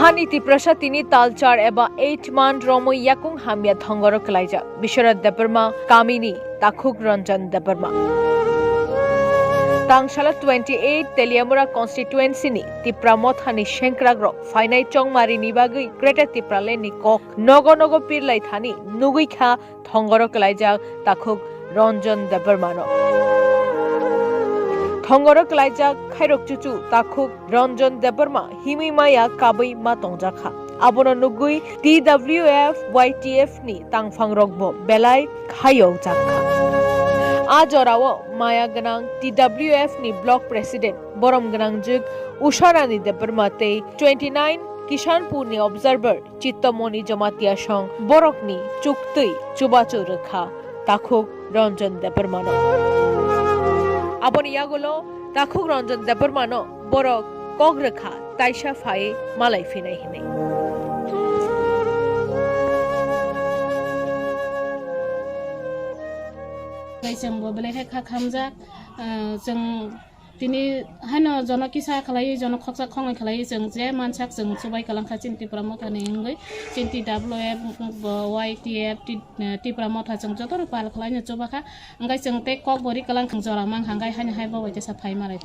Hani Tipra tini talchar eba 8 man romo yakung hamya Thongaro Kwlaijak Bwsa Debbarma Kamini Takhuk Ranjan Debbarma Tangshala 28 Teliamura constituency ni Tipra mot Hani Sengkrak ro Fainai Chongmari ni bagui Greater Tipra le ni kok nogo pirlai thani nugui kha Thongaro Kwlaijak Takhuk Ranjan Debbarma no Thongaro Kwlaijak Khairokchuchu Takhuk Ranjan Debbarma Himwi maya kabai ma tongjakha abono nugui TWF YTF ni tangphang rokbo belai khayok jakha Ajorao Maya Ganang TWF ni Block President Borom Ganang Juk Usharani Debbarma te 29 Kishanpur ni Observer Chittomoni Jamatia Song Borok ni Chuktui Chubachu Rekha Takhuk Ranjan Debbarma no Aboni yagulo Takhuk Ranjan Debbarma no Borok Kog Rekha Taisha Faye Malai Finai Hinai जों बबेलाय खामजाक जों दिनै हानो जन किसा खालायो जन खक्सा खंनाय खालायो जों जे मानसाक जों सबाय खालामखा चिन्तिप्रा मथानि इंगै चिन्ति WF YTF टिप्रा मथा जों जतर पाल खालायनो जबाखा ओंगाय जों ते कक बरि कालां जरा मां हांगाय हानि हाय बावै साफाय माराय